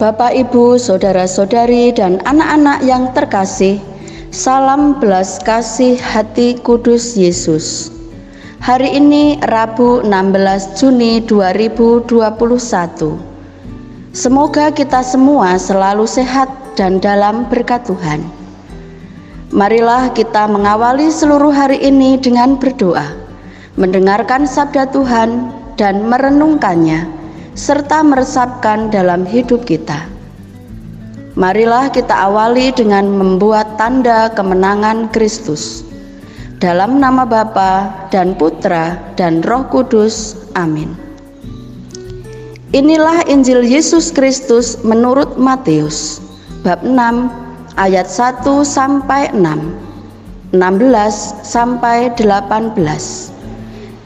Bapak, Ibu, saudara-saudari, dan anak-anak yang terkasih, salam belas kasih hati kudus Yesus. Hari ini Rabu 16 Juni 2021. Semoga kita semua selalu sehat dan dalam berkat Tuhan. Marilah kita mengawali seluruh hari ini dengan berdoa, mendengarkan sabda Tuhan dan merenungkannya, serta meresapkan dalam hidup kita. Marilah kita awali dengan membuat tanda kemenangan Kristus. Dalam nama Bapa dan Putra dan Roh Kudus. Amin. Inilah Injil Yesus Kristus menurut Matius, bab 6 ayat 1 sampai 6, 16 sampai 18.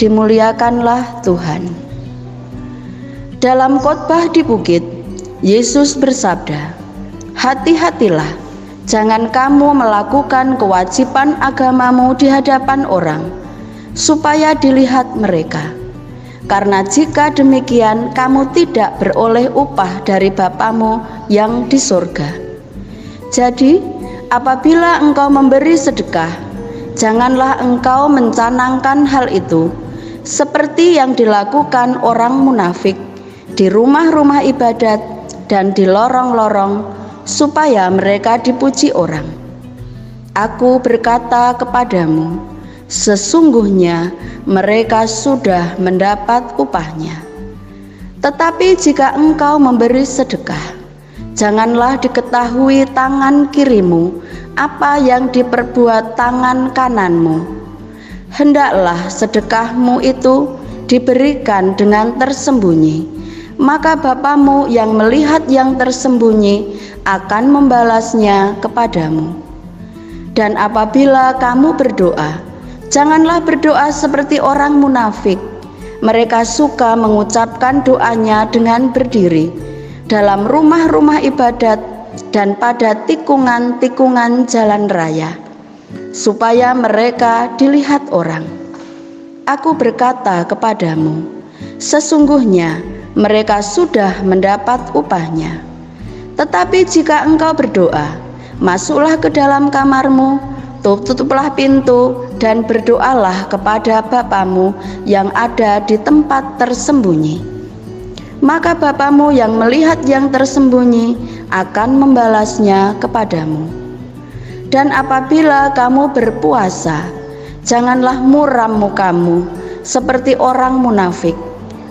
Dimuliakanlah Tuhan. Dalam khotbah di bukit, Yesus bersabda, "Hati-hatilah, jangan kamu melakukan kewajiban agamamu di hadapan orang, supaya dilihat mereka. Karena jika demikian, kamu tidak beroleh upah dari Bapamu yang di surga. Jadi, apabila engkau memberi sedekah, janganlah engkau mencanangkan hal itu, seperti yang dilakukan orang munafik di rumah-rumah ibadat dan di lorong-lorong, supaya mereka dipuji orang. Aku berkata kepadamu, sesungguhnya mereka sudah mendapat upahnya. Tetapi jika engkau memberi sedekah, janganlah diketahui tangan kirimu apa yang diperbuat tangan kananmu. Hendaklah sedekahmu itu diberikan dengan tersembunyi, maka Bapamu yang melihat yang tersembunyi akan membalasnya kepadamu. Dan apabila kamu berdoa, janganlah berdoa seperti orang munafik. Mereka suka mengucapkan doanya dengan berdiri dalam rumah-rumah ibadat dan pada tikungan-tikungan jalan raya, supaya mereka dilihat orang. Aku berkata kepadamu, sesungguhnya mereka sudah mendapat upahnya. Tetapi jika engkau berdoa, masuklah ke dalam kamarmu, tutuplah pintu, dan berdoalah kepada Bapamu yang ada di tempat tersembunyi. Maka Bapamu yang melihat yang tersembunyi akan membalasnya kepadamu. Dan apabila kamu berpuasa, janganlah muram mukamu seperti orang munafik.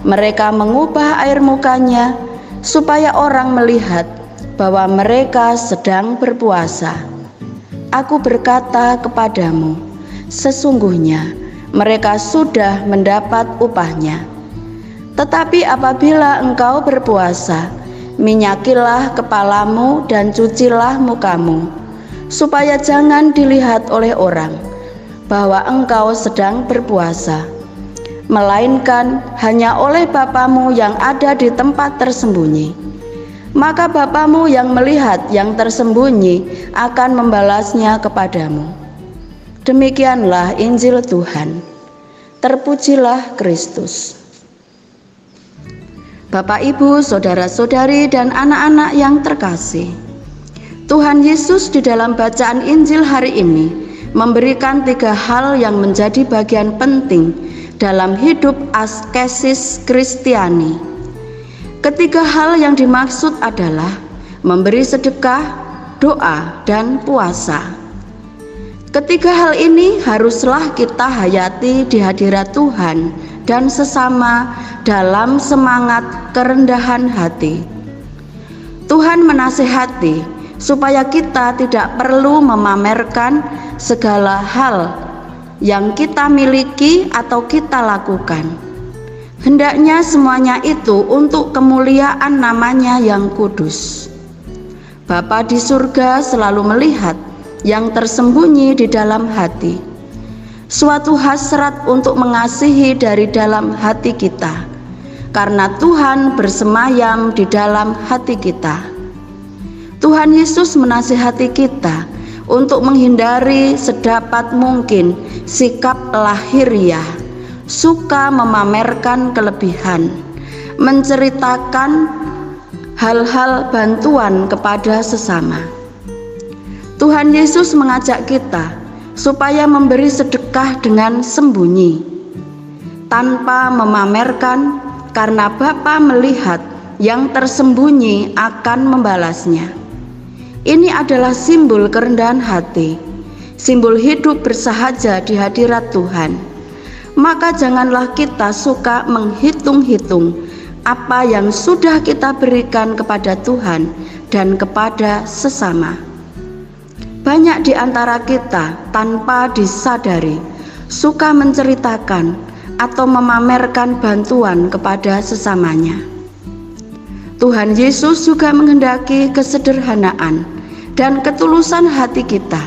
Mereka mengubah air mukanya supaya orang melihat bahwa mereka sedang berpuasa. Aku berkata kepadamu, sesungguhnya mereka sudah mendapat upahnya. Tetapi apabila engkau berpuasa, minyakilah kepalamu dan cucilah mukamu, supaya jangan dilihat oleh orang bahwa engkau sedang berpuasa, melainkan hanya oleh Bapamu yang ada di tempat tersembunyi. Maka Bapamu yang melihat yang tersembunyi akan membalasnya kepadamu." Demikianlah Injil Tuhan. Terpujilah Kristus. Bapak, Ibu, saudara-saudari, dan anak-anak yang terkasih, Tuhan Yesus di dalam bacaan Injil hari ini memberikan 3 hal yang menjadi bagian penting dalam hidup askesis Kristiani. Ketiga hal yang dimaksud adalah memberi sedekah, doa, dan puasa. Ketiga hal ini haruslah kita hayati di hadirat Tuhan dan sesama dalam semangat kerendahan hati. Tuhan menasihati supaya kita tidak perlu memamerkan segala hal yang kita miliki atau kita lakukan. Hendaknya semuanya itu untuk kemuliaan namanya yang kudus. Bapa di surga selalu melihat yang tersembunyi di dalam hati. Suatu hasrat untuk mengasihi dari dalam hati kita, karena Tuhan bersemayam di dalam hati kita. Tuhan Yesus menasihati kita untuk menghindari sedapat mungkin sikap lahiriah, suka memamerkan kelebihan, menceritakan hal-hal bantuan kepada sesama. Tuhan Yesus mengajak kita supaya memberi sedekah dengan sembunyi, tanpa memamerkan, karena Bapa melihat yang tersembunyi akan membalasnya. Ini adalah simbol kerendahan hati, simbol hidup bersahaja di hadirat Tuhan. Maka janganlah kita suka menghitung-hitung apa yang sudah kita berikan kepada Tuhan dan kepada sesama. Banyak di antara kita tanpa disadari suka menceritakan atau memamerkan bantuan kepada sesamanya. Tuhan Yesus juga menghendaki kesederhanaan dan ketulusan hati kita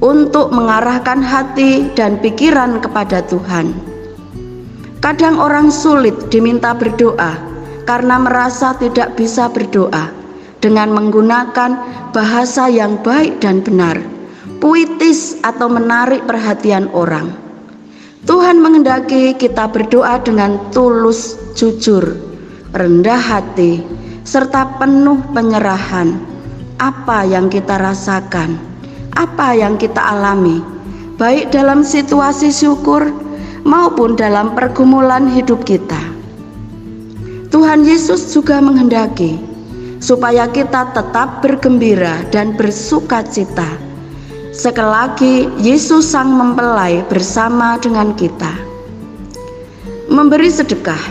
untuk mengarahkan hati dan pikiran kepada Tuhan. Kadang orang sulit diminta berdoa karena merasa tidak bisa berdoa dengan menggunakan bahasa yang baik dan benar, puitis atau menarik perhatian orang. Tuhan menghendaki kita berdoa dengan tulus, jujur, rendah hati, serta penuh penyerahan. Apa yang kita rasakan, apa yang kita alami, baik dalam situasi syukur maupun dalam pergumulan hidup kita. Tuhan Yesus juga menghendaki supaya kita tetap bergembira dan bersuka cita, sekali lagi Yesus sang mempelai bersama dengan kita. Memberi sedekah,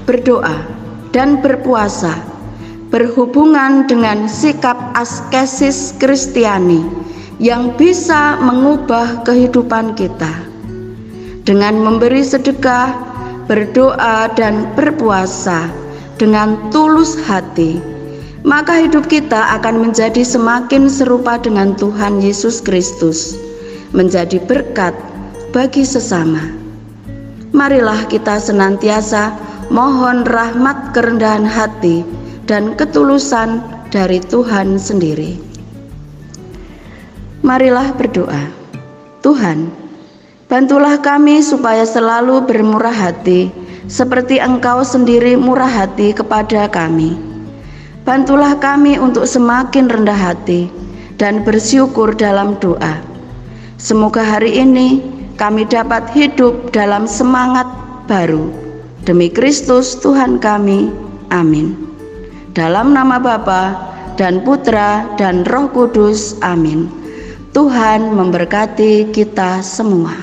berdoa, dan berpuasa berhubungan dengan sikap askesis Kristiani yang bisa mengubah kehidupan kita. Dengan memberi sedekah, berdoa, dan berpuasa dengan tulus hati, maka hidup kita akan menjadi semakin serupa dengan Tuhan Yesus Kristus, menjadi berkat bagi sesama. Marilah kita senantiasa mohon rahmat kerendahan hati dan ketulusan dari Tuhan sendiri. Marilah berdoa. Tuhan, bantulah kami supaya selalu bermurah hati, seperti Engkau sendiri murah hati kepada kami. Bantulah kami untuk semakin rendah hati dan bersyukur dalam doa. Semoga hari ini kami dapat hidup dalam semangat baru. Demi Kristus Tuhan kami. Amin. Dalam nama Bapa dan Putra dan Roh Kudus. Amin. Tuhan memberkati kita semua.